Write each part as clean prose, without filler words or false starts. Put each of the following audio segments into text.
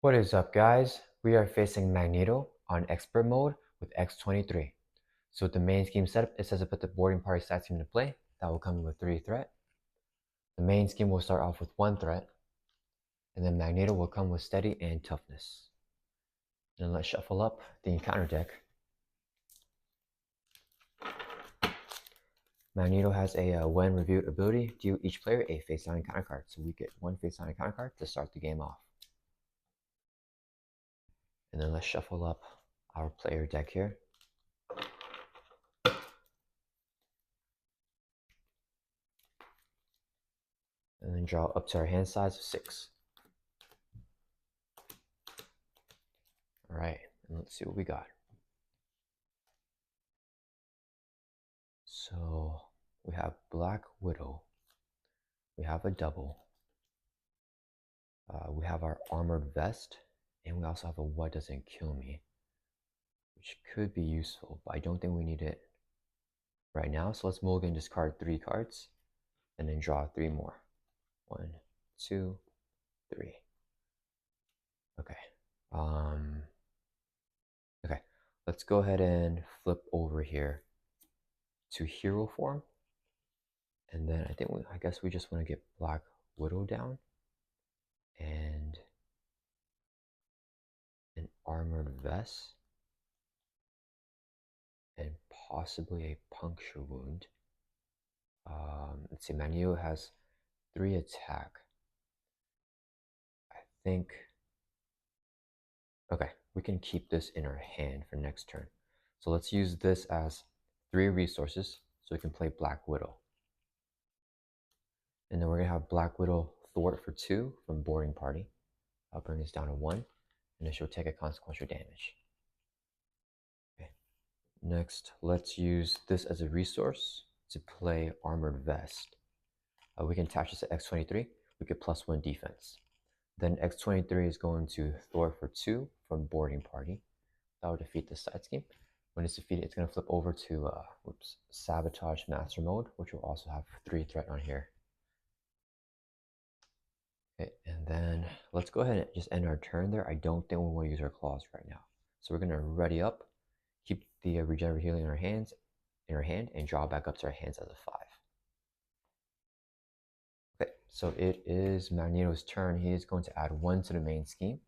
What is up, guys? We are facing Magneto on expert mode with X-23. So with the main scheme setup, it says to put the boarding party stat scheme into play. That will come with 3 threat. The main scheme will start off with 1 threat, and then Magneto will come with steady and toughness. And let's shuffle up the encounter deck. Magneto has a when reviewed ability, deal each player a face-down encounter card. So we get 1 face-down encounter card to start the game off. And then let's shuffle up our player deck here. And then draw up to our hand size of 6. Alright, and let's see what we got. So we have Black Widow, we have a double, we have our armored vest, and we also have a what doesn't kill me, which could be useful, but I don't think we need it right now. So let's mulligan, discard 3 cards, and then draw 3 more. 1, 2, 3. Okay. Okay. Let's go ahead and flip over here to hero form, and then I guess we just want to get Black Widow down and an armored vest and possibly a puncture wound. Let's see, Magneto has 3 attack. I think, okay, we can keep this in our hand for next turn. So let's use this as 3 resources so we can play Black Widow. And then we're gonna have Black Widow thwart for 2 from boarding party. I'll bring this down to 1, and then she'll take a consequential damage. Okay. Next, let's use this as a resource to play Armored Vest. We can attach this to X-23. We get +1 defense. Then X-23 is going to thwart for 2 from boarding party. That will defeat this side scheme. When it's defeated, it's going to flip over to Sabotage Master Mode, which will also have 3 threat on here. Okay, and then let's go ahead and just end our turn there. I don't think we want to use our claws right now. So we're going to ready up, keep the regenerative healing in our hand, and draw back up to our hands as a 5. Okay, so it is Magneto's turn. He is going to add 1 to the main scheme.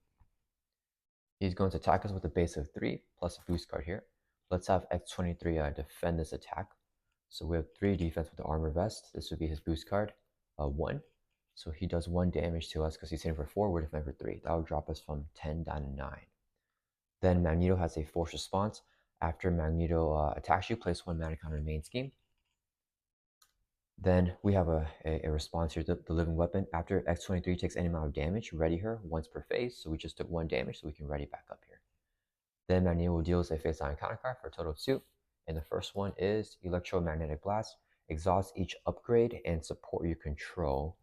He's going to attack us with a base of 3 plus a boost card here. Let's have X-23 defend this attack. So we have 3 defense with the armor vest. This would be his boost card, 1. So he does 1 damage to us because he's hitting for 4, we're defending for 3. That will drop us from 10 down to 9. Then Magneto has a force response. After Magneto attacks you, place 1 mana counter in the main scheme. Then we have a response here, the living weapon. After X-23 takes any amount of damage, ready her once per phase. So we just took 1 damage, so we can ready back up here. Then Magneto will deal a face-down encounter card for a total of 2. And the first one is Electromagnetic Blast. Exhaust each upgrade and support you control.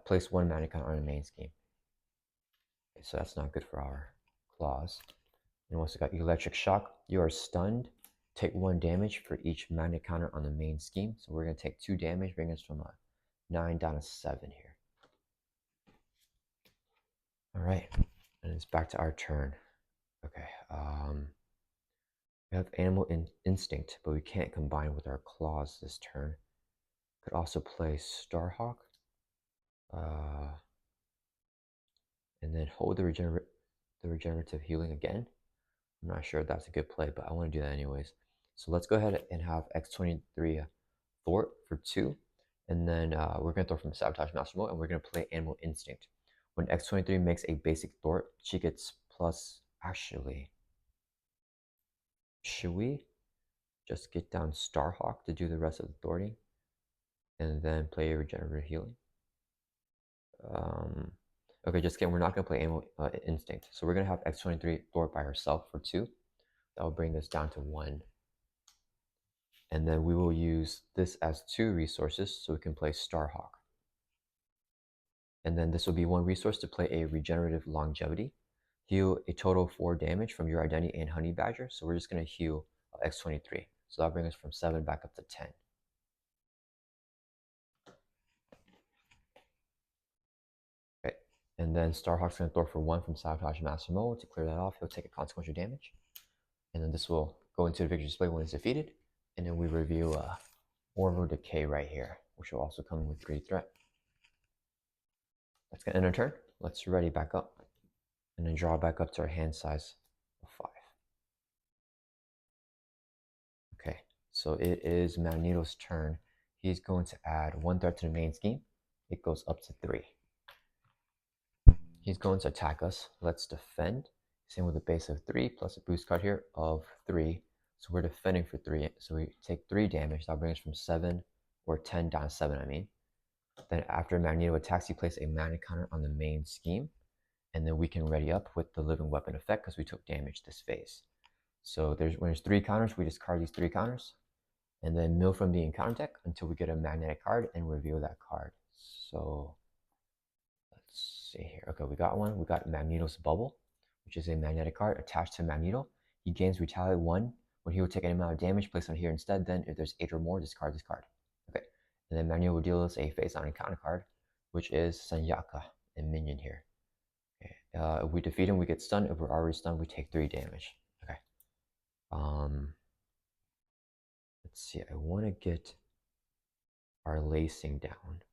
Place 1 mana counter on the main scheme. Okay, so that's not good for our claws. And once we got Electric Shock, you are stunned. Take 1 damage for each magnet counter on the main scheme. So we're going to take 2 damage, bring us from 9 down to 7 here. All right, and it's back to our turn. Okay, we have Animal Instinct, but we can't combine with our claws this turn. Could also play Starhawk. And then hold the regenerative healing again. I'm not sure if that's a good play, but I want to do that anyways. So let's go ahead and have X-23 thwart for 2. And then we're going to throw from the Sabotage Master Mode, and we're going to play Animal Instinct. When X-23 makes a basic thwart, she gets plus... Actually, should we just get down Starhawk to do the rest of the thwarting? And then play regenerative healing? Okay, just kidding. We're not going to play Animal Instinct. So we're going to have X-23 thwart by herself for 2. That will bring this down to 1. And then we will use this as 2 resources so we can play Starhawk. And then this will be 1 resource to play a regenerative longevity. Heal a total of 4 damage from your identity and Honey Badger. So we're just going to heal X-23. So that'll bring us from 7 back up to 10. Okay. And then Starhawk's going to throw for 1 from Sabotage Master Mode. To clear that off, he'll take a consequential damage. And then this will go into the victory display when it's defeated. And then we review Orbital Decay right here, which will also come with great threat. That's going to end our turn. Let's ready back up. And then draw back up to our hand size of 5. Okay, so it is Magneto's turn. He's going to add 1 threat to the main scheme. It goes up to 3. He's going to attack us. Let's defend. Same with a base of 3 plus a boost card here of 3. So we're defending for 3. So we take 3 damage. That'll bring us from 7 or 10 down to 7, I mean. Then after Magneto attacks, he places a magnet counter on the main scheme. And then we can ready up with the living weapon effect because we took damage this phase. So when there's 3 counters, we discard these 3 counters. And then mill from the encounter deck until we get a magnetic card and reveal that card. So let's see here. Okay, we got one. We got Magneto's Bubble, which is a magnetic card attached to Magneto. He gains Retaliate 1 when he will take any amount of damage, place on here instead. Then if there's 8 or more, discard this card. Okay, and then Magneto will deal us a face-on encounter card, which is Sanyaka, a minion here. Okay, if we defeat him, we get stunned. If we're already stunned, we take 3 damage. Okay. Let's see. I want to get our lacing down,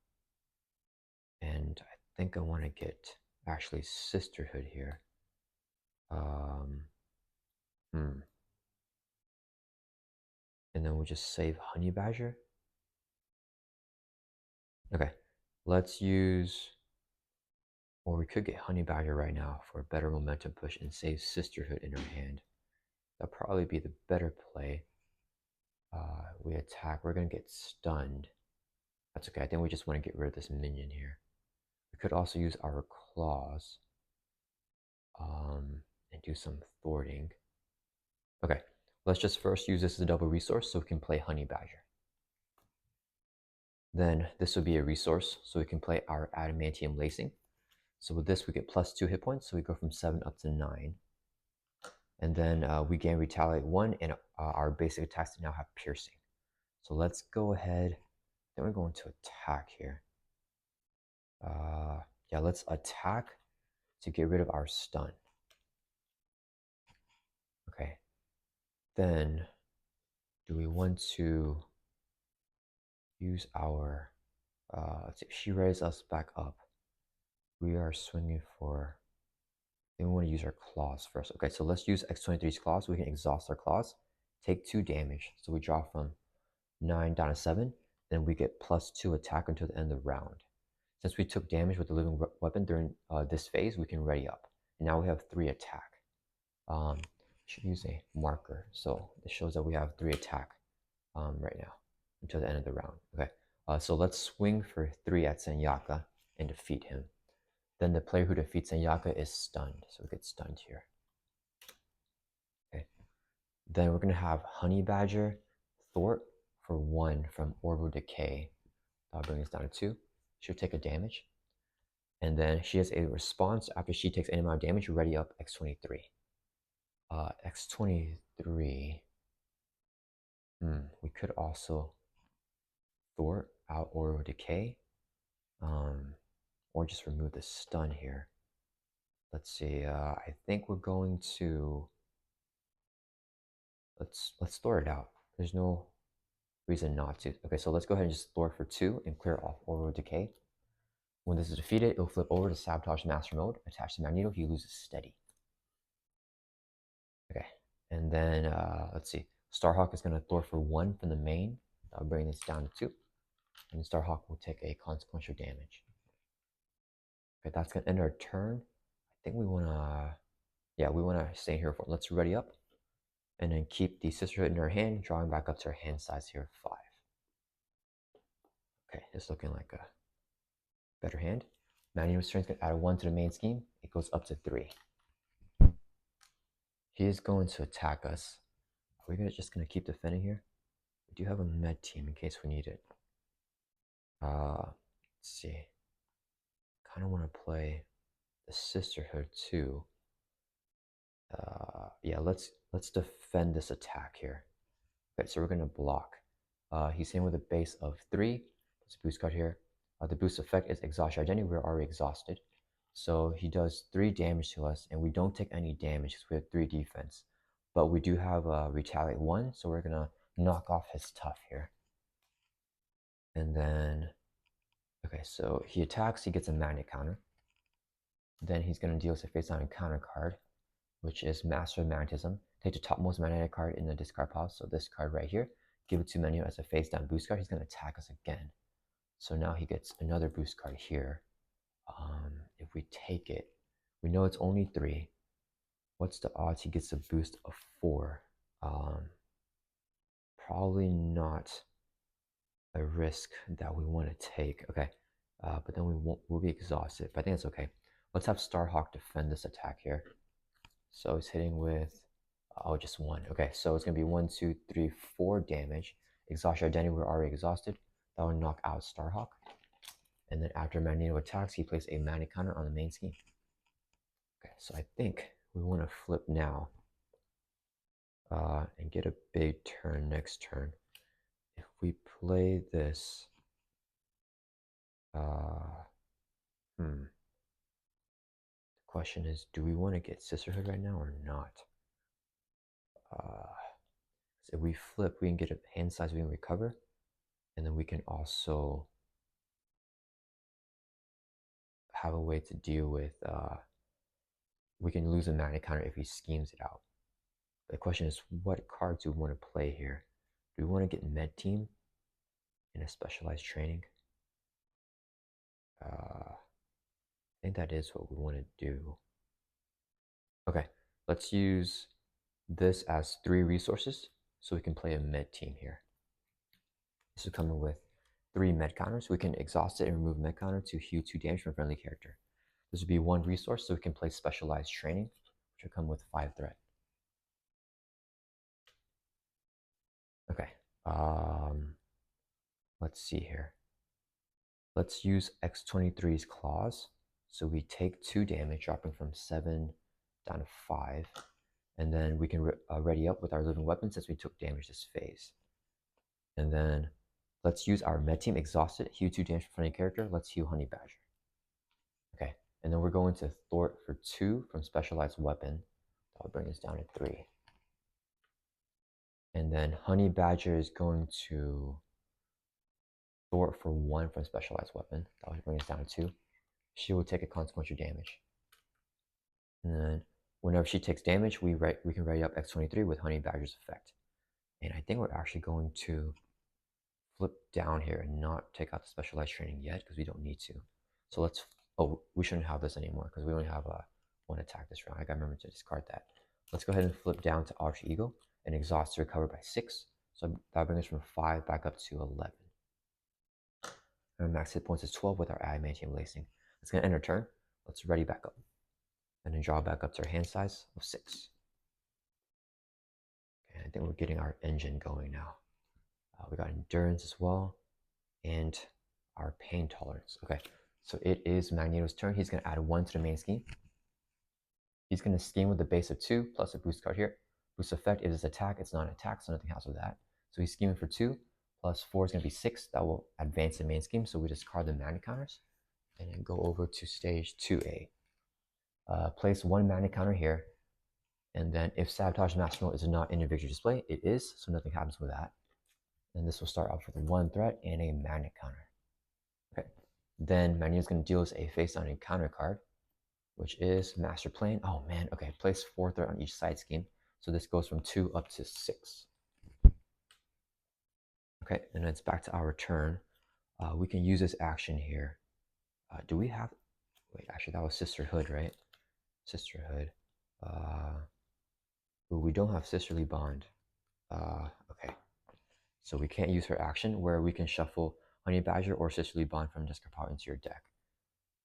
and I think I want to get actually Sisterhood here. And then we'll just save Honey Badger. Okay, let's use, or we could get Honey Badger right now for a better momentum push and save Sisterhood in our hand. That'll probably be the better play. We attack, we're gonna get stunned. That's okay, I think we just want to get rid of this minion here. We could also use our claws and do some thwarting. Okay, let's just first use this as a double resource so we can play Honey Badger. Then this will be a resource so we can play our Adamantium Lacing. So with this we get plus 2 hit points, so we go from 7 up to 9. And then we gain Retaliate 1 and our basic attacks now have Piercing. So let's go ahead, then we're going to attack here. Yeah, let's attack to get rid of our stun. Okay, then do we want to use our, let's see, she raised us back up. We are swinging for, then we want to use our claws first. Okay, so let's use X-23's claws. We can exhaust our claws, take 2 damage. So we draw from 9 down to 7. Then we get plus 2 attack until the end of the round. Since we took damage with the living weapon during this phase, we can ready up. And now we have 3 attack. Should use a marker. So this shows that we have 3 attack right now until the end of the round. Okay, so let's swing for 3 at Sanyaka and defeat him. Then the player who defeats Sanyaka is stunned. So we get stunned here. Okay. Then we're going to have Honey Badger thwart for 1 from Orbital Decay. That'll bring us down to 2. She'll take a damage. And then she has a response after she takes any amount of damage. Ready up X-23. X-23. We could also thwart out Orbital Decay. Or just remove the stun here. Let's see, I think we're going to, let's thwart it out. There's no reason not to. Okay, so let's go ahead and just thwart for 2 and clear off Orbital Decay. When this is defeated, it'll flip over to Sabotage Master Mode. Attached to Magneto, he loses Steady. Okay, and then, let's see, Starhawk is going to thwart for 1 from the main. That'll bring this down to 2. And Starhawk will take a consequential damage. Okay, that's going to end our turn. I think we want to, yeah, we want to stay here for, let's ready up. And then keep the Sisterhood in our hand, drawing back up to our hand size here, 5. Okay, it's looking like a better hand. Magneto's turn is going to add a 1 to the main scheme. It goes up to 3. He is going to attack us. Are we just going to keep defending here? We do have a med team in case we need it. Let's see. Kind of want to play the Sisterhood too. Yeah, let's defend this attack here. Okay, so we're going to block. He's in with a base of 3. Let's boost card here. The boost effect is exhaust your identity. We're already exhausted. So he does 3 damage to us, and we don't take any damage because we have 3 defense. But we do have a retaliate 1, so we're gonna knock off his tough here. And then, okay, so he attacks, he gets a magnet counter. Then he's gonna deal us a face-down encounter card, which is Master of Magnetism. Take the topmost magnetic card in the discard pile, so this card right here. Give it to Magneto as a face-down boost card. He's gonna attack us again. So now he gets another boost card here. If we take it, we know it's only 3. What's the odds he gets a boost of 4? Probably not a risk that we want to take. Okay, but then we'll be exhausted. But I think it's okay. Let's have Starhawk defend this attack here. So it's hitting with just 1. Okay, so it's gonna be 1, 2, 3, 4 damage. Exhaust your identity. We're already exhausted. That will knock out Starhawk. And then after Magneto attacks, he plays a mana counter on the main scheme. Okay, so I think we want to flip now and get a big turn next turn. If we play this, the question is, do we want to get Sisterhood right now or not? If we flip, we can get a hand size we can recover, and then we can also have a way to deal with, we can lose a magnet counter if he schemes it out. The question is, what cards do we want to play here? Do we want to get Med Team in a specialized training? I think that is what we want to do. Okay, let's use this as 3 resources so we can play a Med Team here. This is coming with 3 med counters. We can exhaust it and remove med counter to heal 2 damage from a friendly character. This would be 1 resource, so we can play specialized training, which will come with 5 threat. Okay, let's see here. Let's use X-23's claws. So we take 2 damage, dropping from 7 down to 5. And then we can ready up with our living weapon since we took damage this phase. And then let's use our med team exhausted, heal 2 damage from friendly character. Let's heal Honey Badger. Okay, and then we're going to thwart for 2 from specialized weapon. That'll bring us down to 3. And then Honey Badger is going to thwart for 1 from specialized weapon. That'll bring us down to 2. She will take a consequential damage. And then whenever she takes damage, we can ready up X-23 with Honey Badger's effect. And I think we're actually going to flip down here and not take out the specialized training yet because we don't need to. So let's, oh, we shouldn't have this anymore because we only have 1 attack this round. I gotta remember to discard that. Let's go ahead and flip down to Alter Ego and exhaust to recover by 6. So that brings us from 5 back up to 11. Our max hit points is 12 with our adamantium lacing. It's gonna end our turn. Let's ready back up. And then draw back up to our hand size of 6. Okay, I think we're getting our engine going now. We got endurance as well, and our pain tolerance. Okay, so it is Magneto's turn. He's going to add 1 to the main scheme. He's going to scheme with the base of 2 plus a boost card here. Boost effect is his attack. It's not an attack, so nothing happens with that. So he's scheming for 2 plus 4 is going to be 6. That will advance the main scheme. So we discard the magnet counters and then go over to stage 2A. Place 1 magnet counter here. And then if Sabotage Master is not in your victory display, it is, so nothing happens with that. And this will start off with 1 threat and a magnet counter. Okay. Then Magneto's going to deal us a face-down encounter card, which is Master Plane. Oh man, okay. Place 4 threat on each side scheme. So this goes from 2 up to 6. Okay, and then it's back to our turn. We can use this action here. Do we have... Wait, actually that was Sisterhood, right? Sisterhood. Ooh, we don't have Sisterly Bond. Okay. So we can't use her action where we can shuffle Honey Badger or Sisterly Bond from discard pile into your deck.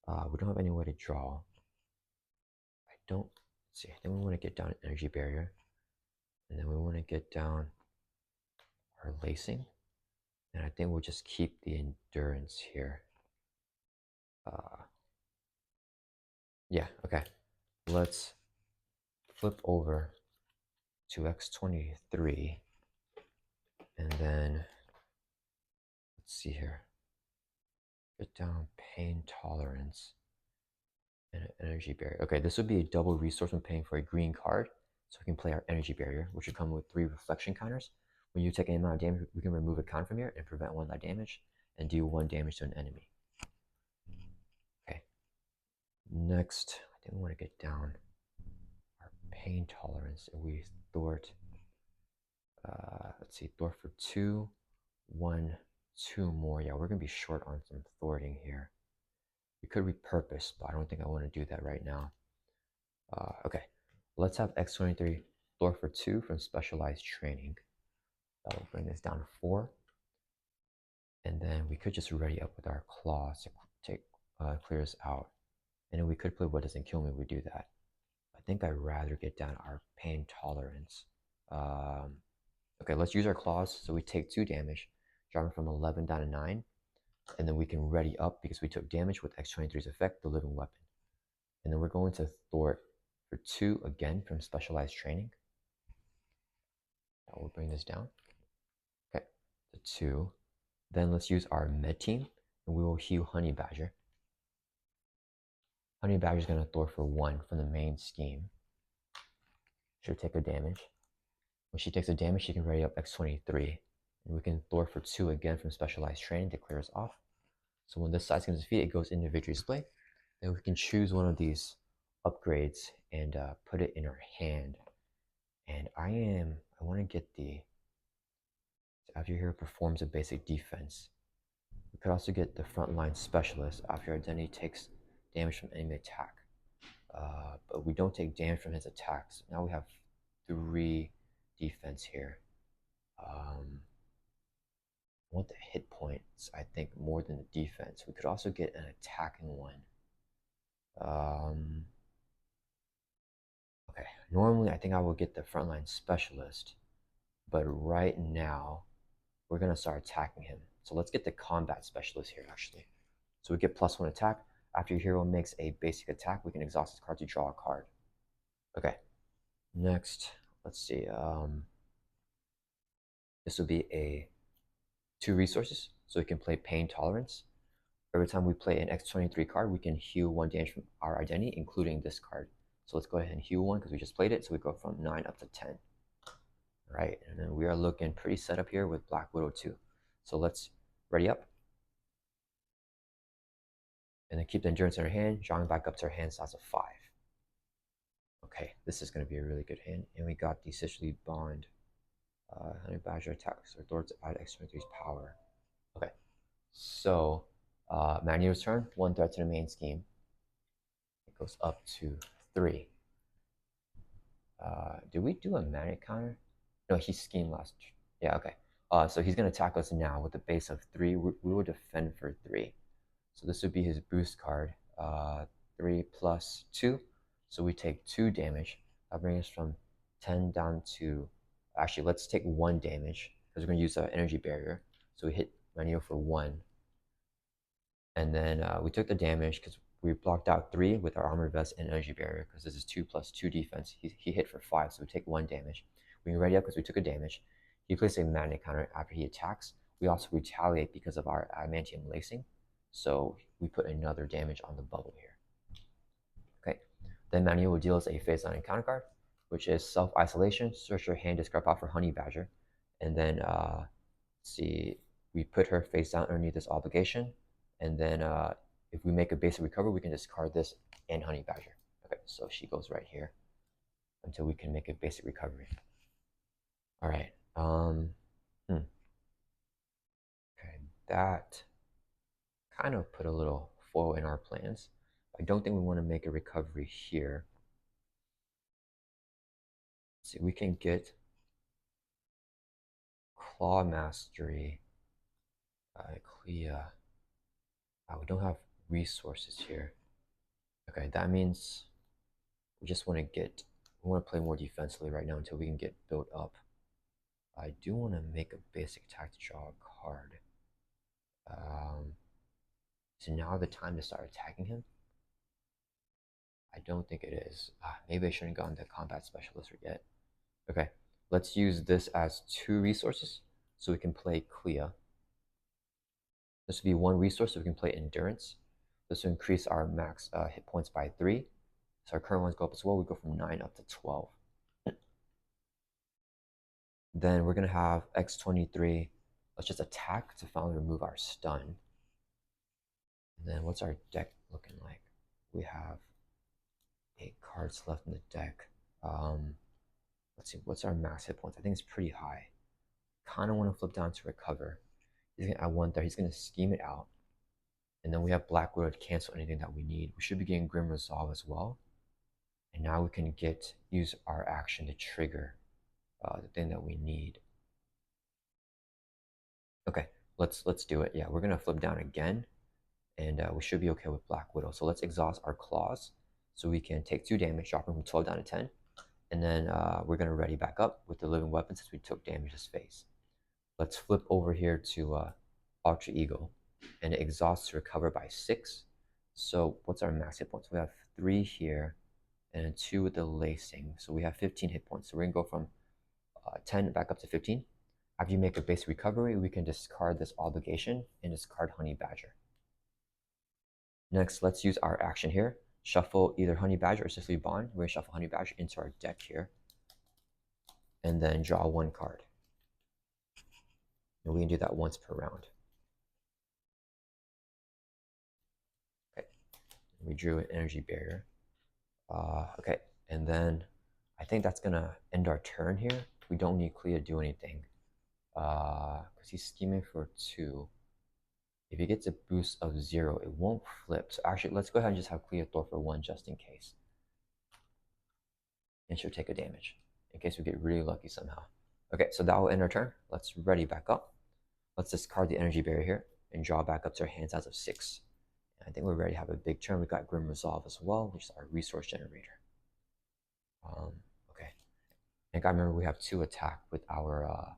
We don't have any way to draw. I don't see. I think we want to get down Energy Barrier. And then we want to get down our lacing. And I think we'll just keep the endurance here. Yeah, okay. Let's flip over to X-23. And then, let's see here. Get down pain tolerance. And an energy barrier. Okay, this would be a double resource when paying for a green card. So we can play our energy barrier, which would come with 3 reflection counters. When you take any amount of damage, we can remove a count from here and prevent 1 that damage and do 1 damage to an enemy. Okay. Next, I think we want to get down our pain tolerance, and we thwart. Let's see, thwart for 2, 1, 2 more. Yeah, we're gonna be short on some thwarting here. We could repurpose, but I don't think I want to do that right now. Okay, let's have X-23 thwart for 2 from specialized training. That will bring this down to 4. And then we could just ready up with our claws to take clear us out. And then we could play what doesn't kill me if we do that. I think I'd rather get down our pain tolerance. Okay, let's use our claws. So we take 2 damage, dropping from 11 down to 9. And then we can ready up because we took damage with X-23's effect, the living weapon. And then we're going to thwart for 2 again from specialized training. That will bring this down. Okay, to 2. Then let's use our med team, and we will heal Honey Badger. Honey Badger is going to thwart for 1 from the main scheme. She'll take a damage. When she takes a damage, she can ready up X-23. And we can thwart for 2 again from specialized training to clear us off. So when this side comes defeated, it goes into victory display. Then we can choose one of these upgrades and put it in our hand. And I want to get the, after your hero performs a basic defense. We could also get the frontline specialist after your identity takes damage from enemy attack. But we don't take damage from his attacks. Now we have 3 defense here. I want the hit points, I think, more than the defense. We could also get an attacking one. Okay, normally I think I will get the frontline specialist, but right now we're gonna start attacking him. So let's get the combat specialist here actually. So we get +1 attack. After your hero makes a basic attack, we can exhaust his card to draw a card. Okay, next, let's see. This will be a 2 resources, so we can play Pain Tolerance. Every time we play an X-23 card, we can heal 1 damage from our identity, including this card. So let's go ahead and heal 1 because we just played it. So we go from 9 up to 10. All right, and then we are looking pretty set up here with Black Widow 2. So let's ready up. And then keep the endurance in our hand, drawing back up to our hand size of 5. Okay, this is going to be a really good hand. And we got the Sisterly Bond. Honey Badger attacks or thwarts add X-23's power. Okay, so Magneto's turn, 1 threat to the main scheme. It goes up to 3. Did we do a Magnet counter? No, he schemed last. Yeah, okay. So he's going to attack us now with a base of 3. We will defend for 3. So this would be his boost card. 3 plus 2. So we take 2 damage. That brings us from 10 down to... Actually, let's take 1 damage because we're going to use an energy barrier. So we hit Magneto for 1. And then we took the damage because we blocked out 3 with our armor vest and energy barrier because this is 2 plus 2 defense. He hit for 5, so we take 1 damage. We can ready up because we took a damage. He places a magnet counter after he attacks. We also retaliate because of our adamantium lacing. So we put another damage on the bubble here. Okay. Then Magneto will deal us a face-down encounter card, which is self-isolation. Search your hand, discard pop for Honey Badger. And then, see, we put her face down underneath this obligation. And then if we make a basic recovery, we can discard this and Honey Badger. Okay, so she goes right here until we can make a basic recovery. All right. Okay, that kind of put a little foil in our plans. I don't think we want to make a recovery here. Let's see, we can get Claw Mastery, Clea. We don't have resources here. Okay, that means we just want to play more defensively right now until we can get built up. I do want to make a basic attack to draw a card. So now the time to start attacking him? I don't think it is. Maybe I shouldn't have gone to combat specialist yet. Okay, let's use this as 2 resources so we can play Clea. This would be 1 resource so we can play endurance. This will increase our max hit points by 3. So our current ones go up as well. We go from 9 up to 12. Then we're going to have X-23. Let's just attack to finally remove our stun. And then what's our deck looking like? We have 8 cards left in the deck. Let's see, what's our max hit points? I think it's pretty high. Kind of want to flip down to recover. He's going to add 1 there. He's going to scheme it out. And then we have Black Widow to cancel anything that we need. We should be getting Grim Resolve as well. And now we can use our action to trigger the thing that we need. Okay, let's do it. Yeah, we're gonna flip down again, and we should be okay with Black Widow. So let's exhaust our claws, so we can take 2 damage, dropping from 12 down to 10, and then we're gonna ready back up with the living weapon since we took damage this phase. Let's flip over here to Ultra Ego, and exhaust to recover by 6. So what's our max hit points? We have 3 here, and 2 with the lacing. So we have 15 hit points. So we're gonna go from 10 back up to 15. After you make a base recovery, we can discard this obligation and discard Honey Badger. Next, let's use our action here. Shuffle either Honey Badger or Sicily Bond. We're gonna shuffle Honey Badger into our deck here, and then draw 1 card. And we can do that once per round. Okay, we drew an energy barrier. Okay, and then I think that's gonna end our turn here. We don't need Clea to do anything because he's scheming for 2. If he gets a boost of 0, it won't flip. So actually, let's go ahead and just have Clea throw for 1 just in case. And she'll take a damage in case we get really lucky somehow. Okay, so that will end our turn. Let's ready back up. Let's discard the energy barrier here and draw back up to our hands as of 6. And I think we're ready to have a big turn. We got Grim Resolve as well, which is our resource generator. Okay. And I remember we have 2 attack with our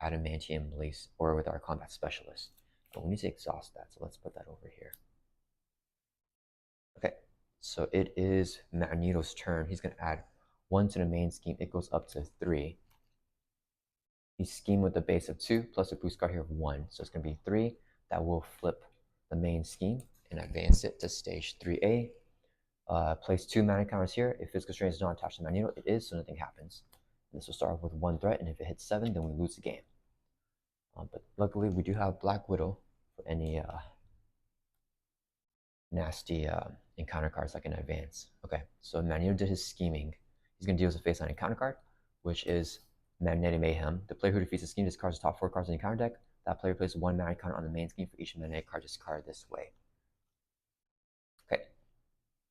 adamantium lace or with our combat specialist. But we need to exhaust that, so let's put that over here. Okay, so it is Magneto's turn. He's going to add 1 to the main scheme. It goes up to 3. He's schemed with a base of 2 plus a boost card here of 1. So it's going to be 3. That will flip the main scheme and advance it to stage 3A. Place 2 mana counters here. If physical strain is not attached to Magneto, it is, so nothing happens. And this will start off with 1 threat, and if it hits 7, then we lose the game. But luckily, we do have Black Widow for any nasty encounter cards like in advance. Okay, so Magneto did his scheming. He's going to deal with a face-on encounter card, which is Magnetic Mayhem. The player who defeats the scheme discards the top 4 cards in the encounter deck. That player places 1 mana counter on the main scheme for each magnetic card discarded this way. Okay,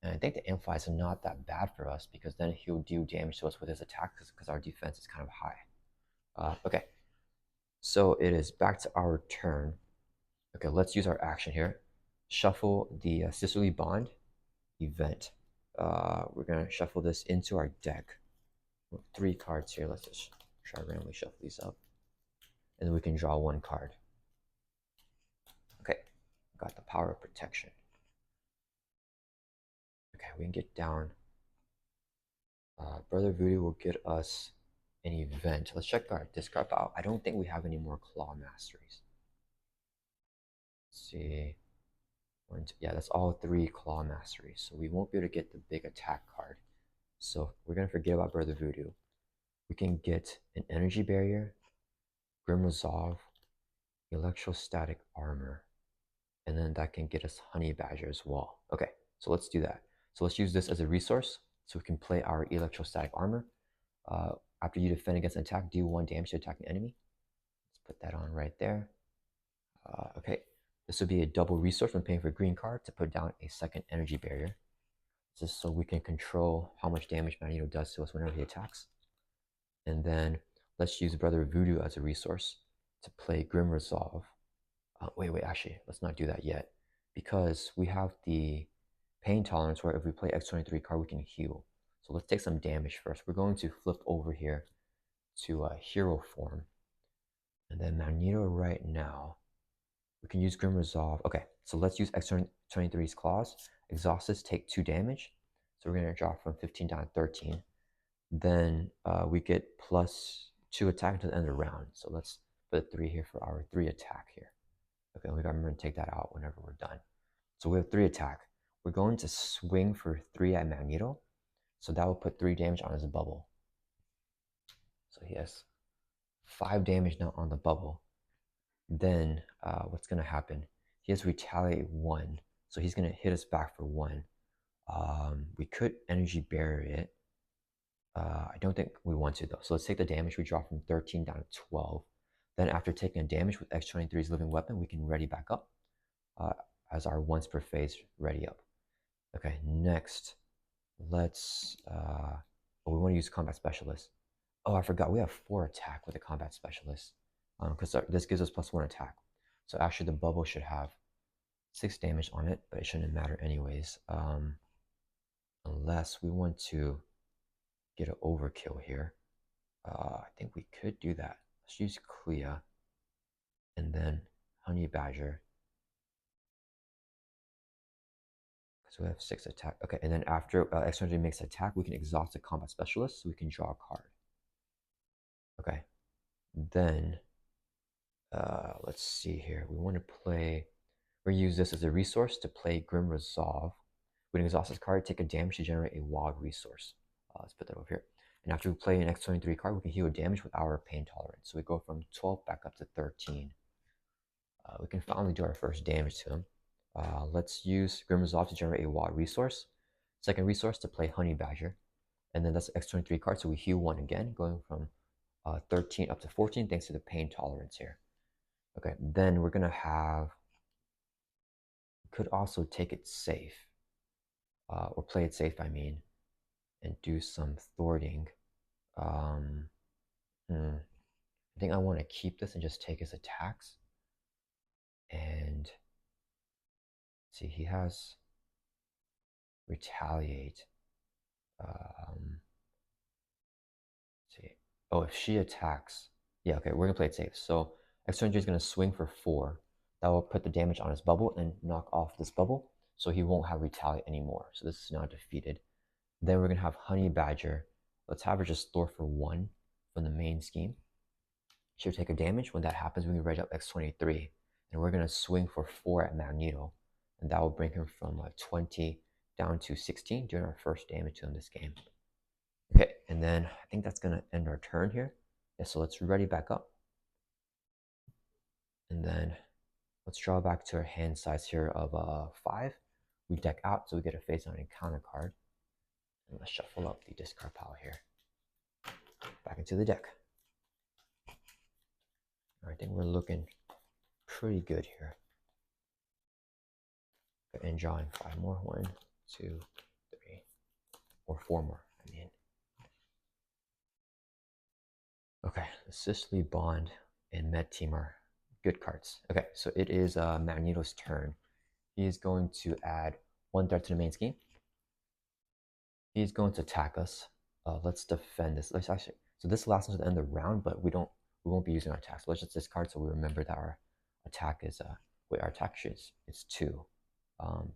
and I think the Amplify is not that bad for us because then he'll do damage to us with his attacks because our defense is kind of high. Okay. So it is back to our turn. Okay, let's use our action here. Shuffle the Sicily Bond event. We're going to shuffle this into our deck. 3 cards here. Let's just try to randomly shuffle these up. And then we can draw 1 card. Okay, got the Power of Protection. Okay, we can get down. Brother Voodoo will get us an event. Let's check our discard pile. I don't think we have any more Claw Masteries. Let's see. 1, 2, yeah, that's all 3 Claw Masteries. So we won't be able to get the big attack card. So we're going to forget about Brother Voodoo. We can get an Energy Barrier, Grim Resolve, Electrostatic Armor, and then that can get us Honey Badger as well. Okay, so let's do that. So let's use this as a resource so we can play our Electrostatic Armor. After you defend against an attack, do 1 damage to attacking enemy. Let's put that on right there. Okay, this would be a double resource when paying for a green card to put down a 2nd energy barrier. Just so we can control how much damage Magneto does to us whenever he attacks. And then let's use Brother Voodoo as a resource to play Grim Resolve. Wait, actually, let's not do that yet. Because we have the Pain Tolerance where if we play X-23 card, we can heal. So let's take some damage first. We're going to flip over here to hero form. And then Magneto right now, we can use Grim Resolve. Okay, so let's use X-23's claws. Exhaust this, take 2 damage. So we're going to drop from 15 down to 13. Then we get +2 attack until the end of the round. So let's put 3 here for our 3 attack here. Okay, we got to remember to take that out whenever we're done. So we have 3 attack. We're going to swing for 3 at Magneto. So that will put 3 damage on his bubble. So he has 5 damage now on the bubble. Then what's going to happen? He has retaliate 1. So he's going to hit us back for 1. We could energy barrier it. I don't think we want to though. So let's take the damage. We drop from 13 down to 12. Then after taking a damage with X-23's living weapon, we can ready back up as our once per phase ready up. Okay, next, let's, we want to use combat specialist. Oh, I forgot, we have 4 attack with a combat specialist because this gives us +1 attack. So actually the bubble should have 6 damage on it, but it shouldn't matter anyways. Unless we want to get an overkill here. I think we could do that. Let's use Clea and then Honey Badger. So we have 6 attack. Okay, and then after X-23 makes attack, we can exhaust the combat specialist so we can draw a card. Okay, then let's see here. We want to play, we're going to use this as a resource to play Grim Resolve. We can exhaust this card, take a damage to generate a wild resource. Let's put that over here. And after we play an X-23 card, we can heal damage with our pain tolerance. So we go from 12 back up to 13. We can finally do our first damage to him. Let's use Grim Resolve to generate a wild resource. Second resource to play Honey Badger. And then that's the X-23 card, so we heal 1 again, going from 13 up to 14 thanks to the pain tolerance here. Okay, then we're going to have, could also take it safe, or play it safe, I mean, and do some thwarting. I think I want to keep this and just take his attacks. And see, he has retaliate. See, oh, if she attacks, yeah, okay, we're gonna play it safe. So X-23 is gonna swing for 4. That will put the damage on his bubble and knock off this bubble, so he won't have retaliate anymore. So this is now defeated. Then we're gonna have Honey Badger. Let's have her just store for 1 from the main scheme. She'll take a damage. When that happens, we can write up X-23, and we're gonna swing for 4 at Magneto, and that will bring him from 20 down to 16, doing our first damage to him this game. Okay, and then I think that's gonna end our turn here. Yeah, so let's ready back up. And then let's draw back to our hand size here of 5. We deck out, so we get a face on encounter card. And let's shuffle up the discard pile here. Back into the deck. I think we're looking pretty good here. And drawing 5 more. 1, 2, 3, or 4 more, I mean. Okay, the Sicily Bond and Med Team are good cards. Okay, so it is Magneto's turn. He is going to add 1 threat to the main scheme. He's going to attack us. Let's defend this. Let's actually, so this lasts until the end of the round, but we won't be using our attack. So let's just discard so we remember that our attack is our attack is 2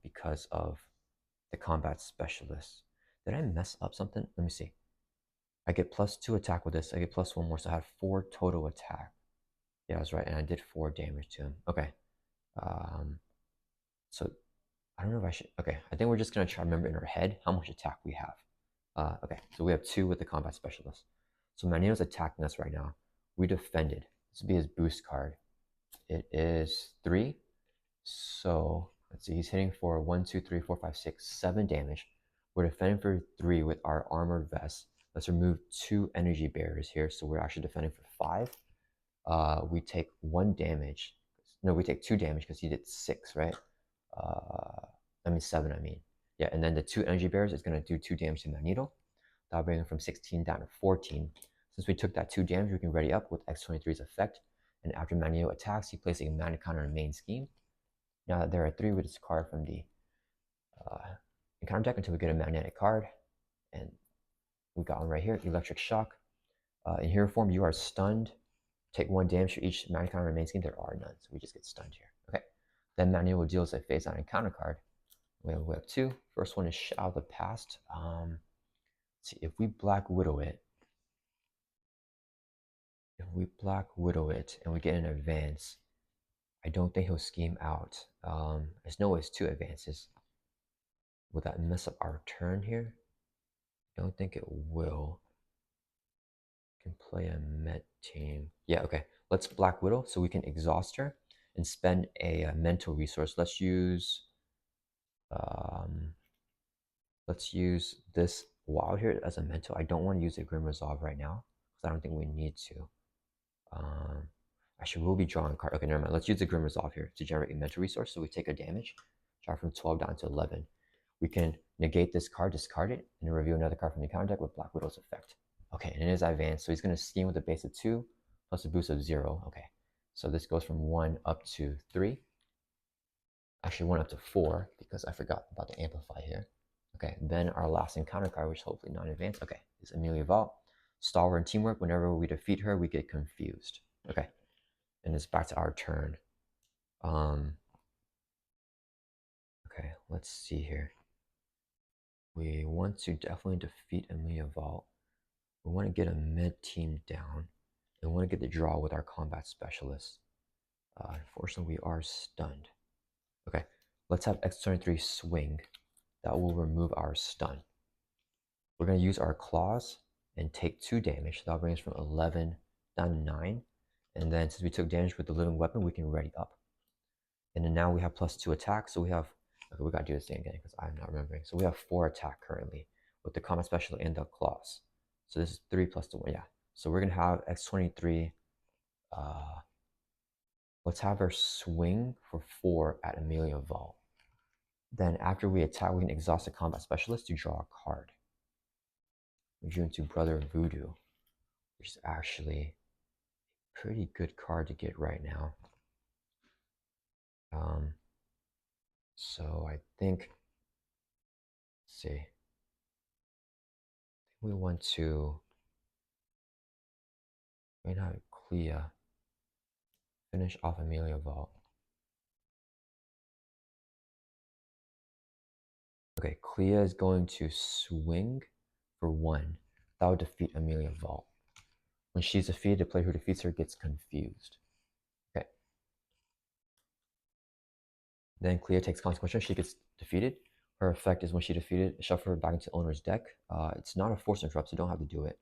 because of the combat specialist. Did I mess up something? Let me see. I get +2 attack with this. I get +1 more, so I have 4 total attack. Yeah, I was right, and I did 4 damage to him. Okay. So I don't know if I should. Okay, I think we're just gonna try to remember in our head how much attack we have. Okay, so we have 2 with the combat specialist. So Magneto's attacking us right now. We defended. This would be his boost card. It is 3. So let's see, he's hitting for 1, 2, 3, 4, 5, 6, 7 damage. We're defending for 3 with our armored vest. Let's remove 2 energy barriers here. So we're actually defending for 5. We take 1 damage. No, we take 2 damage because he did 6, right? 7, I mean. Yeah, and then the 2 energy barriers is going to do 2 damage to Magneto. That'll bring him from 16 down to 14. Since we took that 2 damage, we can ready up with X-23's effect. And after Magneto attacks, he places a magnet counter in the main scheme. Now that there are 3, we discard from the encounter deck until we get a magnetic card. And we got one right here, Electric Shock. In hero form, you are stunned. Take 1 damage for each magnet counter in the main scheme. There are none, so we just get stunned here. Okay. Then Magneto will deal us a face-on encounter card. We have 2. First one is Shadow of the Past. Let's see, if we Black Widow it, and we get an advance, I don't think he'll scheme out. There's no way it's 2 advances. Will that mess up our turn here? I don't think it will. Can play a med team. Yeah, okay. Let's Black Widow so we can exhaust her and spend a mental resource. Um, let's use this wild here as a mental. I don't want to use a Grim Resolve right now because I don't think we need to. Actually, we'll be drawing a card. Okay, never mind. Let's use the Grim Resolve here to generate a mental resource. So we take a damage, drop from 12 down to 11. We can negate this card, discard it, and then reveal another card from the counter deck with Black Widow's effect. Okay, and it is advanced, so he's going to scheme with a base of 2 plus a boost of 0. Okay, so this goes from 1 up to 3. Actually, 1 up to 4 because I forgot about the amplify here. Okay, then our last encounter card, which is hopefully not advanced. Okay, is Amelia Vault. Stalwart and teamwork. Whenever we defeat her, we get confused. Okay, and it's back to our turn. Okay, let's see here. We want to definitely defeat Amelia Vault. We want to get a mid team down. And we want to get the draw with our combat specialist. Unfortunately, we are stunned. Okay, let's have X-23 swing. That will remove our stun. We're going to use our claws and take 2 damage. That'll bring us from 11 down to 9. And then since we took damage with the living weapon, we can ready up. And then now we have +2 attack. So we have, okay, we got to do this thing again because I'm not remembering. So we have 4 attack currently with the combat special and the claws. So this is 3 plus 2, yeah. So we're going to have X-23. Let's have her swing for 4 at Amelia Vault. Then after we attack, we can exhaust the combat specialist to draw a card. We drew into Brother Voodoo, which is actually a pretty good card to get right now. So I think, let's see, we want to, right now, Clea, finish off Amelia Vault. Okay, Clea is going to swing for 1. That would defeat Amelia Vault. When she's defeated, the player who defeats her gets confused. Okay. Then Clea takes consequence. She gets defeated. Her effect is when she defeated, shuffle her back into the owner's deck. It's not a force interrupt, so don't have to do it.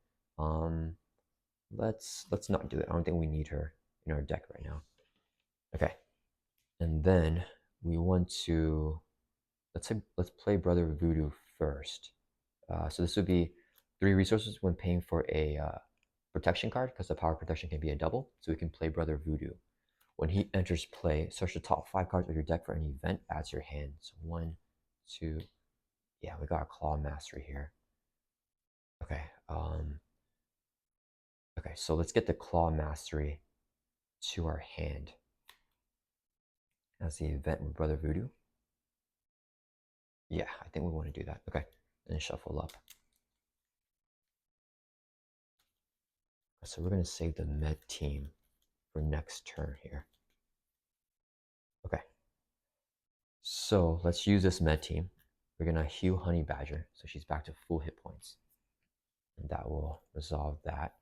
Let's not do it. I don't think we need her in our deck right now. Okay. And then we want to let's play Brother Voodoo first. So this would be 3 resources when paying for a protection card because the power protection can be a double. So we can play Brother Voodoo. When he enters play, search the top 5 cards of your deck for any event, add to your hand. So 1, 2, yeah, we got a Claw Mastery here. Okay, okay, so let's get the Claw Mastery to our hand as the event with Brother Voodoo. Yeah, I think we want to do that. Okay, and shuffle up. So we're going to save the med team for next turn here. Okay, so let's use this med team. We're going to heal Honey Badger, so she's back to full hit points. And that will resolve that.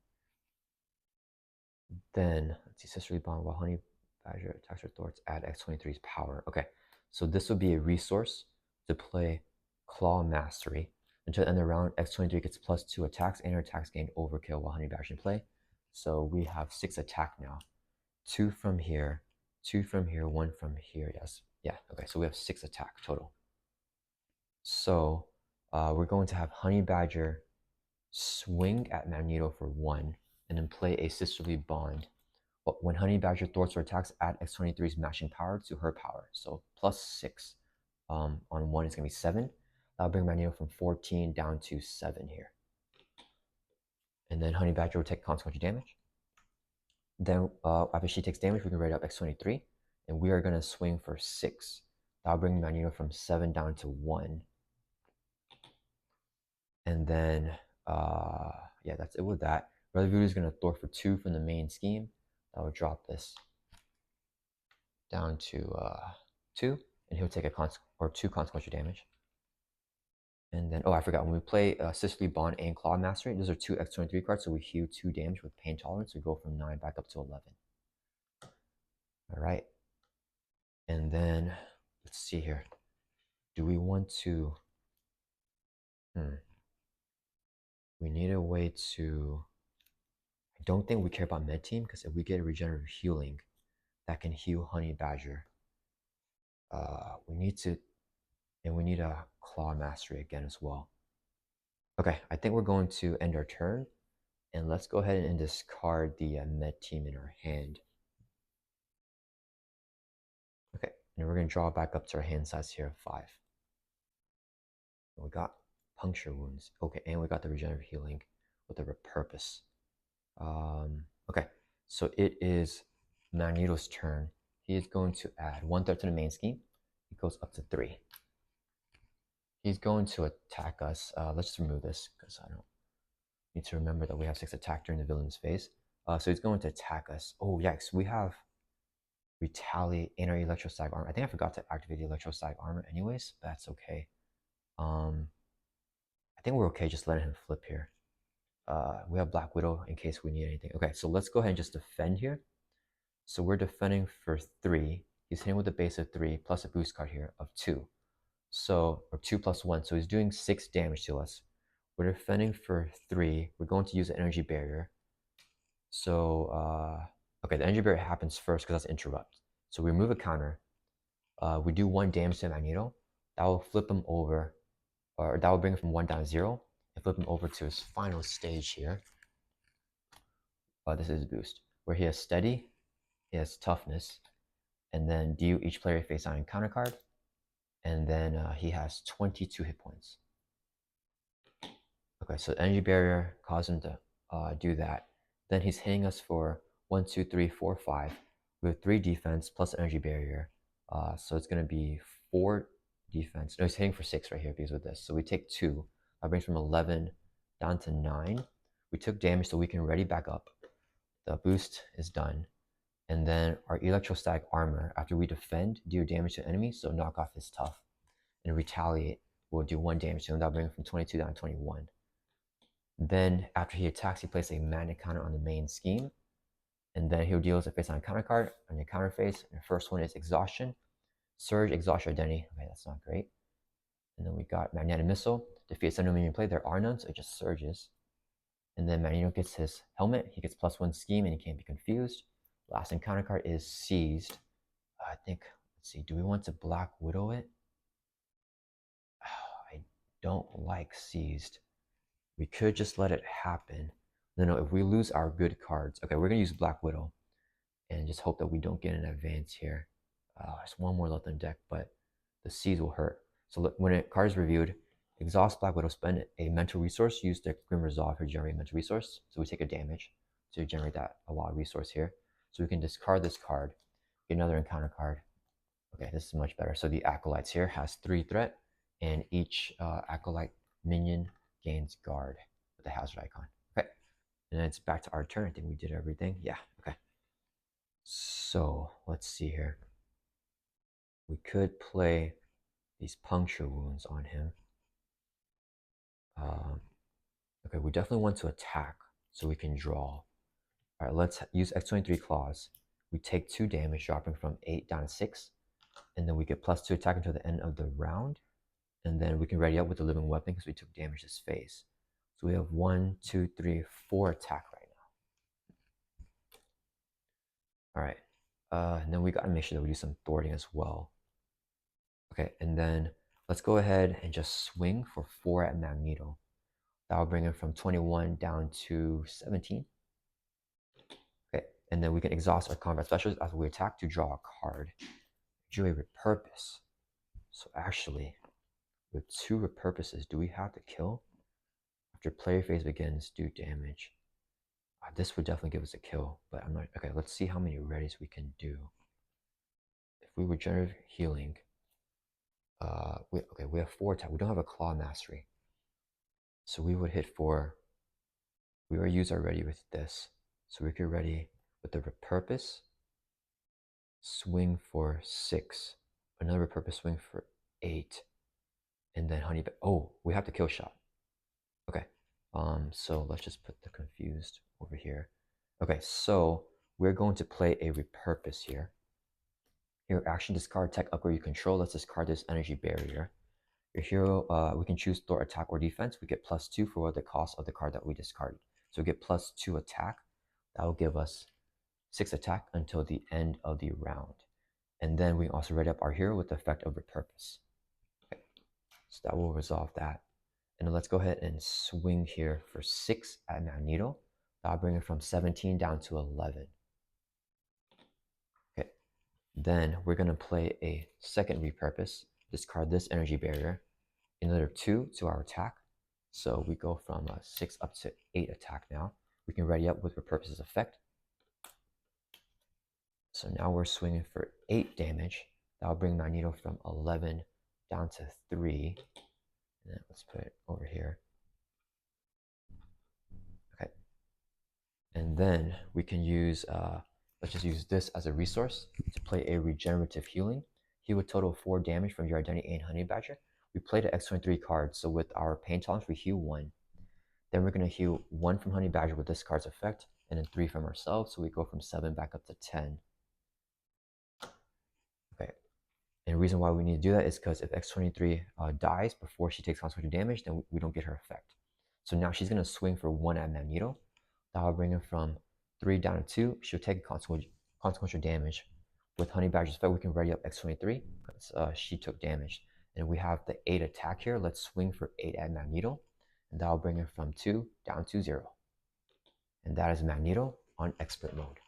Then, let's see, Sisterly Bond, while Honey Badger attacks her thwarts, add X-23's power. Okay, so this would be a resource to play Claw Mastery. Until the end of the round, X-23 gets +2 attacks, and her attacks gain overkill while Honey Badger in play. So we have 6 attack now. 2 from here, 2 from here, 1 from here, yes. Yeah, okay, so we have 6 attack total. So we're going to have Honey Badger swing at Magneto for 1, and then play a Sisterly Bond. But when Honey Badger thwarts or attacks, add X-23's matching power to her power. So +6 on 1 is going to be 7. That'll bring Magneto from 14 down to 7 here. And then Honey Badger will take consequential damage. Then after she takes damage, we can write up X-23. And we are going to swing for 6. That'll bring Magneto from 7 down to 1. And then, yeah, that's it with that. Brother Voodoo is going to thwart for 2 from the main scheme. That will drop this down to 2. And he'll take a 2 consequential damage. And then, oh, I forgot. When we play Sisterly Bond and Claw Mastery, those are 2 X-23 cards, so we heal 2 damage with Pain Tolerance. We go from 9 back up to 11. All right. And then, let's see here. Do we want to... We need a way to... I don't think we care about med team, because if we get a regenerative healing, that can heal Honey Badger. We need to... And we need a Claw Mastery again as well. Okay, I think we're going to end our turn. And let's go ahead and discard the med team in our hand. Okay, and we're going to draw back up to our hand size here of 5. And we got puncture wounds. Okay, and we got the regenerative healing with the repurpose. Okay, so it is Magneto's turn. He is going to add 1/3 to the main scheme. It goes up to 3. He's going to attack us. Let's just remove this because I don't need to remember that we have 6 attack during the villain's phase. So he's going to attack us. Oh, yes, we have retaliate in our electrostag armor. I think I forgot to activate the electrostag armor anyways, but that's okay. I think we're okay just letting him flip here. We have Black Widow in case we need anything. Okay, so let's go ahead and just defend here. So we're defending for 3. He's hitting with a base of 3 plus a boost card here of 2. So, or 2 plus 1. So he's doing 6 damage to us. We're defending for 3. We're going to use an energy barrier. So, okay, the energy barrier happens first because that's interrupt. So we remove a counter. We do 1 damage to Magneto. That will flip him over, or that will bring him from 1 down to 0, and flip him over to his final stage here. This is his boost, where he has steady, he has toughness, and then deal each player face down encounter card, and then he has 22 hit points. Okay, so energy barrier caused him to do that. Then he's hitting us for 1, 2, 3, 4, 5 with 3 defense plus energy barrier. So it's going to be 4 defense. No, he's hitting for 6 right here because of this. So we take 2. That brings from 11 down to 9. We took damage, so we can ready back up. The boost is done. And then our electrostag armor, after we defend, do damage to enemies, so knock off is tough. And retaliate will do 1 damage to him. That'll bring him from 22 down to 21. Then after he attacks, he places a magnet counter on the main scheme. And then he'll deal a face on a counter card on your counter phase. And the first one is Exhaustion. Surge, Exhaust your identity. Okay, that's not great. And then we got Magnetic Missile. Defeats any minion play. There are none, so it just surges. And then Magneto gets his helmet. He gets +1 scheme and he can't be confused. Last encounter card is Seized. I think, let's see, do we want to Black Widow it? I don't like Seized. We could just let it happen. No, if we lose our good cards. Okay, we're going to use Black Widow and just hope that we don't get an advance here. There's 1 more left on deck, but the Seize will hurt. So when a card is reviewed, exhaust Black Widow, spend a mental resource, use the Grim Resolve to generate mental resource. So we take a damage to generate that a wild resource here. So we can discard this card, get another encounter card. Okay, this is much better. So the Acolytes here has 3 threat, and each Acolyte minion gains guard with the hazard icon. Okay, and then it's back to our turn. I think we did everything. Yeah, okay. So let's see here. We could play these puncture wounds on him. Okay, we definitely want to attack so we can draw. All right, let's use X-23 claws. We take 2 damage, dropping from 8 down to 6. And then we get +2 attack until the end of the round. And then we can ready up with the living weapon because we took damage this phase. So we have 1, 2, 3, 4 attack right now. All right. And then we got to make sure that we do some thwarting as well. Okay, and then let's go ahead and just swing for 4 at Magneto. That will bring him from 21 down to 17. Okay, and then we can exhaust our combat specials after we attack to draw a card. Do a repurpose. So actually, with 2 repurposes, do we have to kill? After player phase begins, do damage. This would definitely give us a kill, but I'm not. Okay, let's see how many readies we can do. If we regenerative healing, we have 4 attack. We don't have a claw mastery, so we would hit for. We already use our ready with this, so we could ready with the repurpose. Swing for 6. Another repurpose swing for 8, and then honey. Oh, we have to kill shot. Okay. So let's just put the confused over here. Okay, so we're going to play a repurpose here. Your action, discard tech upgrade you control. Let's discard this energy barrier. Your hero, we can choose throw attack or defense. We get +2 for the cost of the card that we discarded. So we get +2 attack. That will give us 6 attack until the end of the round. And then we also ready up our hero with the effect of repurpose. Okay. So that will resolve that. And then let's go ahead and swing here for 6 at Magneto. That'll bring it from 17 down to 11. Okay. Then we're going to play a second repurpose. Discard this energy barrier. Another 2 to our attack. So we go from 6 up to 8 attack now. We can ready up with repurpose's effect. So now we're swinging for 8 damage. That'll bring Magneto from 11 down to 3. And then let's put it over here. Okay. And then we can use, let's just use this as a resource to play a regenerative healing. He would total 4 damage from your identity and Honey Badger. We played an X-23 card, so with our pain tolerance, we heal 1. Then we're going to heal 1 from Honey Badger with this card's effect, and then 3 from ourselves, so we go from 7 back up to 10. Okay. And the reason why we need to do that is because if X-23 dies before she takes consequential damage, then we don't get her effect. So now she's going to swing for 1 at Magneto. That'll bring her from 3 down to 2. She'll take consequential damage. With Honey Badger's effect, we can ready up X-23 because she took damage. And we have the 8 attack here. Let's swing for 8 at Magneto. And that'll bring her from 2 down to 0. And that is Magneto on expert mode.